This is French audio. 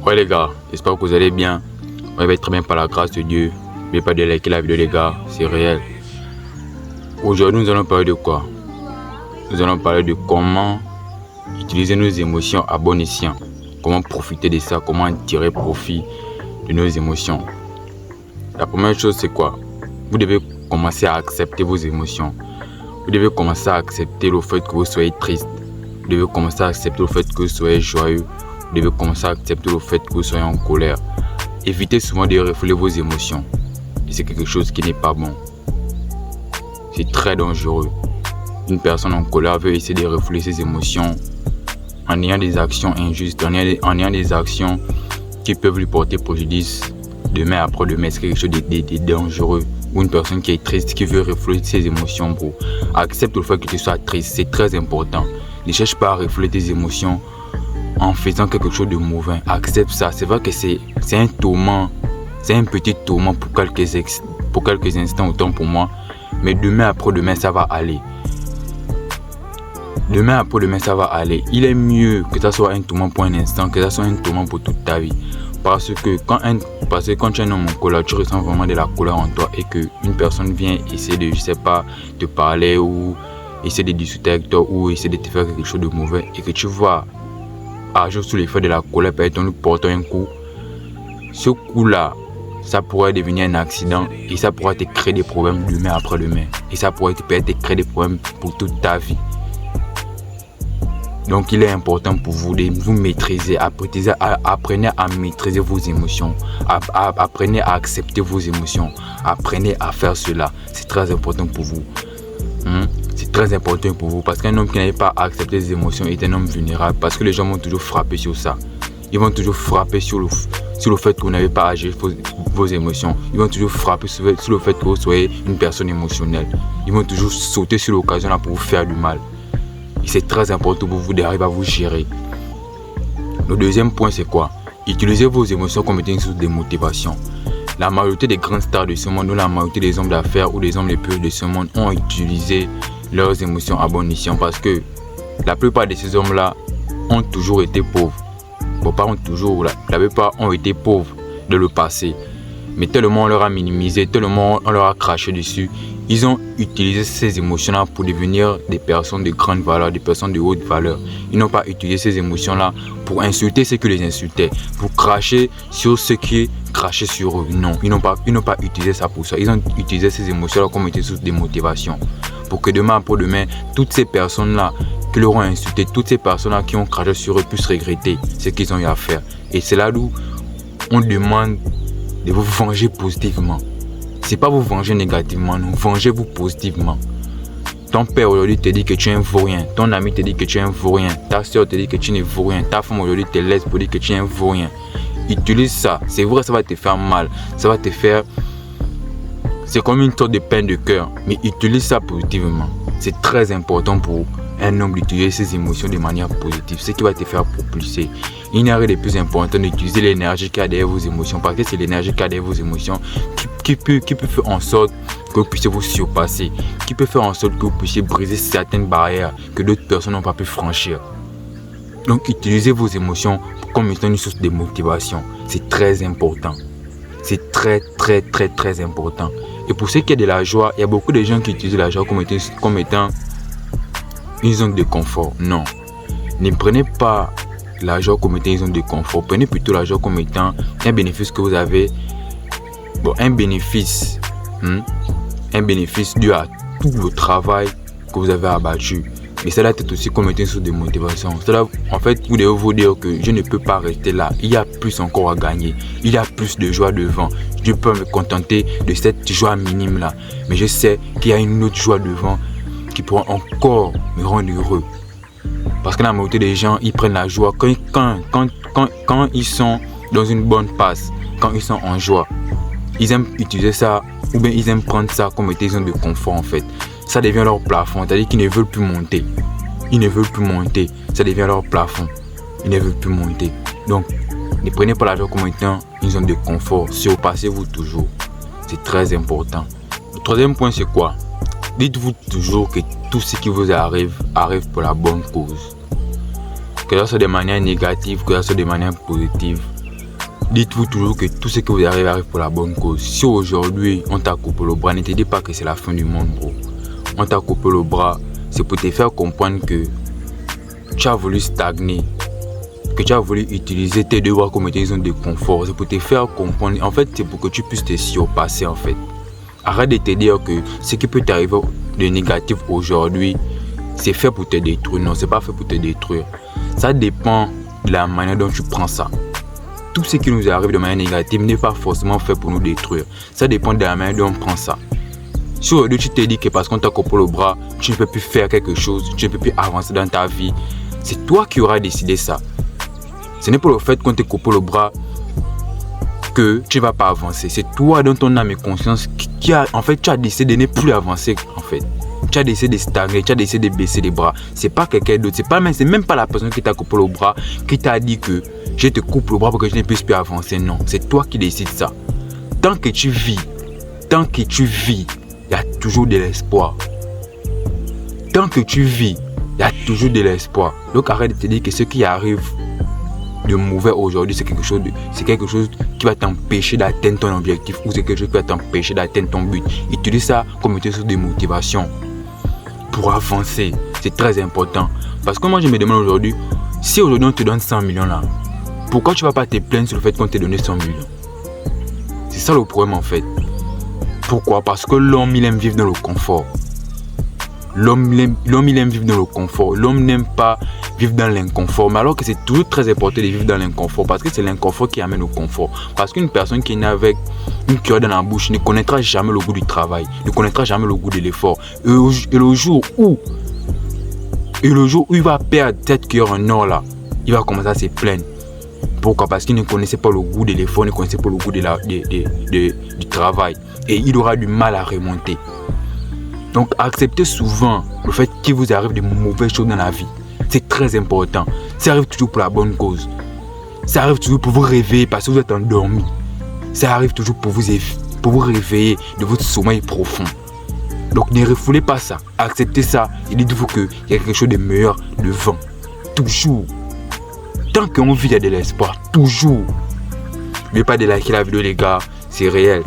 Ouais les gars, j'espère que vous allez bien. On va être très bien par la grâce de Dieu. N'oubliez pas de liker la vidéo les gars, c'est réel. Aujourd'hui nous allons parler de quoi? Nous allons parler de comment utiliser nos émotions à bon escient. Comment profiter de ça, comment tirer profit de nos émotions. La première chose c'est quoi? Vous devez commencer à accepter vos émotions. Vous devez commencer à accepter le fait que vous soyez triste. Vous devez commencer à accepter le fait que vous soyez joyeux. Vous devez commencer à accepter le fait que vous soyez en colère. Évitez souvent de refouler vos émotions. Et c'est quelque chose qui n'est pas bon. C'est très dangereux. Une personne en colère veut essayer de refouler ses émotions en ayant des actions injustes, en ayant des actions qui peuvent lui porter préjudice demain après-demain. C'est quelque chose de dangereux. Ou une personne qui est triste, qui veut refouler ses émotions, bro. Accepte le fait que tu sois triste, c'est très important. Ne cherche pas à refouler tes émotions en faisant quelque chose de mauvais. Accepte ça. C'est vrai que c'est un tourment, c'est un petit tourment pour quelques instants, autant pour moi. Mais demain après-demain, ça va aller. Demain après-demain, ça va aller. Il est mieux que ça soit un tourment pour un instant, que ça soit un tourment pour toute ta vie. Parce que quand tu es un homme en colère, tu ressens vraiment de la colère en toi et qu'une personne vient essayer de, je sais pas, te parler ou essayer de discuter avec toi ou essayer de te faire quelque chose de mauvais et que tu vois agir sous l'effet de la colère, peut-être en lui portant un coup. Ce coup-là, ça pourrait devenir un accident et ça pourrait te créer des problèmes demain après-demain. Et ça pourrait te créer des problèmes pour toute ta vie. Donc il est important pour vous de vous maîtriser, apprenez à maîtriser vos émotions, apprenez à accepter vos émotions, apprenez à faire cela, c'est très important pour vous. C'est très important pour vous parce qu'un homme qui n'arrive pas à accepter ses émotions est un homme vulnérable parce que les gens vont toujours frapper sur ça. Ils vont toujours frapper sur le fait que vous n'avez pas agi vos émotions. Ils vont toujours frapper sur le fait que vous soyez une personne émotionnelle. Ils vont toujours sauter sur l'occasion là pour vous faire du mal. Et c'est très important pour vous d'arriver à vous gérer. Le deuxième point c'est quoi? Utilisez vos émotions comme étant une source de motivation. La majorité des grandes stars de ce monde ou la majorité des hommes d'affaires ou des hommes les plus riches de ce monde ont utilisé leurs émotions à bon escient parce que la plupart de ces hommes-là ont toujours été pauvres. Bon, pas toujours, la plupart ont été pauvres de le passé. Mais tellement on leur a minimisé, tellement on leur a craché dessus, ils ont utilisé ces émotions-là pour devenir des personnes de grande valeur, des personnes de haute valeur. Ils n'ont pas utilisé ces émotions-là pour insulter ceux qui les insultaient, pour cracher sur ceux qui crachaient sur eux. Non, ils n'ont pas utilisé ça pour ça. Ils ont utilisé ces émotions-là comme étant source de motivation. Pour que demain après-demain, toutes ces personnes-là qui leur ont insulté, toutes ces personnes-là qui ont craché sur eux puissent regretter ce qu'ils ont eu à faire. Et c'est là où on demande de vous venger positivement. C'est pas vous venger négativement, non, vengez-vous positivement. Ton père aujourd'hui te dit que tu es un vaurien, ton ami te dit que tu es un vaurien, ta soeur te dit que tu ne vaux rien, ta femme aujourd'hui te laisse pour dire que tu es un vaurien. Utilise ça, c'est vrai ça va te faire mal, ça va te faire... C'est comme une sorte de peine de cœur, mais utilise ça positivement. C'est très important pour un homme d'utiliser ses émotions de manière positive, ce qui va te faire propulser. Il n'y a rien de plus important d'utiliser l'énergie qu'il y a derrière vos émotions, parce que c'est l'énergie qu'il y a derrière vos émotions qui peut faire en sorte que vous puissiez vous surpasser, qui peut faire en sorte que vous puissiez briser certaines barrières que d'autres personnes n'ont pas pu franchir. Donc utilisez vos émotions comme étant une source de motivation. C'est très important. C'est très important. Et pour ce qui est de la joie, il y a beaucoup de gens qui utilisent la joie comme étant une zone de confort. Non. Ne prenez pas la joie comme étant une zone de confort. Prenez plutôt la joie comme étant un bénéfice que vous avez. Bon, un bénéfice dû à tout le travail que vous avez abattu. Mais cela est aussi comme étant une source de motivation. Cela, en fait, vous devez vous dire que je ne peux pas rester là. Il y a plus encore à gagner. Il y a plus de joie devant. Je peux me contenter de cette joie minime là. Mais je sais qu'il y a une autre joie devant qui pourra encore me rendre heureux. Parce que la majorité des gens, ils prennent la joie quand ils sont dans une bonne passe, quand ils sont en joie. Ils aiment utiliser ça ou bien ils aiment prendre ça comme étant une zone de confort en fait. Ça devient leur plafond, c'est-à-dire qu'ils ne veulent plus monter. Ils ne veulent plus monter, ça devient leur plafond. Ils ne veulent plus monter. Donc, ne prenez pas la joie comme étant une zone de confort. Surpassez-vous toujours. C'est très important. Le troisième point, c'est quoi? Dites-vous toujours que tout ce qui vous arrive pour la bonne cause. Que ce soit de manière négative, que ce soit de manière positive. Dites-vous toujours que tout ce que vous arrive pour la bonne cause. Si aujourd'hui on t'a coupé le bras, ne te dis pas que c'est la fin du monde, bro. On t'a coupé le bras, c'est pour te faire comprendre que tu as voulu stagner, que tu as voulu utiliser tes deux bras comme une zone de confort. C'est pour te faire comprendre, en fait, c'est pour que tu puisses te surpasser, en fait. Arrête de te dire que ce qui peut t'arriver de négatif aujourd'hui, c'est fait pour te détruire. Non, c'est pas fait pour te détruire. Ça dépend de la manière dont tu prends ça. Tout ce qui nous arrive de manière négative n'est pas forcément fait pour nous détruire. Ça dépend de la manière dont on prend ça. Si aujourd'hui tu te dis que parce qu'on t'a coupé le bras, tu ne peux plus faire quelque chose, tu ne peux plus avancer dans ta vie, c'est toi qui auras décidé ça. Ce n'est pas le fait qu'on t'ait coupé le bras que tu ne vas pas avancer. C'est toi dans ton âme et conscience qui a, en fait, tu as décidé de ne plus avancer, en fait. Tu as décidé de stagner, tu as décidé de baisser les bras. C'est pas quelqu'un d'autre, c'est même pas la personne qui t'a coupé le bras qui t'a dit que je te coupe le bras pour que je ne puisse plus avancer. Non, c'est toi qui décides ça. Tant que tu vis, il y a toujours de l'espoir. Tant que tu vis, il y a toujours de l'espoir. Donc arrête de te dire que ce qui arrive de mauvais aujourd'hui, c'est quelque chose qui va t'empêcher d'atteindre ton objectif ou c'est quelque chose qui va t'empêcher d'atteindre ton but. Utilise ça comme une source de motivation pour avancer. C'est très important. Parce que moi, je me demande aujourd'hui, si aujourd'hui on te donne 100 millions là, pourquoi tu ne vas pas te plaindre sur le fait qu'on t'ait donné 100 millions? C'est ça le problème en fait. Pourquoi? Parce que l'homme, il aime vivre dans le confort. L'homme, il aime vivre dans le confort. L'homme n'aime pas vivre dans l'inconfort. Mais alors que c'est toujours très important de vivre dans l'inconfort. Parce que c'est l'inconfort qui amène au confort. Parce qu'une personne qui est née avec une cuillère dans la bouche ne connaîtra jamais le goût du travail. Ne connaîtra jamais le goût de l'effort. Et le jour où il va perdre cette cuillère en or là, il va commencer à se plaindre. Pourquoi? Parce qu'il ne connaissait pas le goût de l'effort, ne connaissait pas le goût du travail. Et il aura du mal à remonter. Donc acceptez souvent le fait qu'il vous arrive de mauvaises choses dans la vie. C'est très important. Ça arrive toujours pour la bonne cause. Ça arrive toujours pour vous réveiller parce que vous êtes endormi. Ça arrive toujours pour vous réveiller de votre sommeil profond. Donc ne refoulez pas ça. Acceptez ça et dites-vous qu'il y a quelque chose de meilleur devant. Toujours. Tant qu'on vit, il y a de l'espoir. Toujours. N'oubliez pas de liker la vidéo les gars. C'est réel.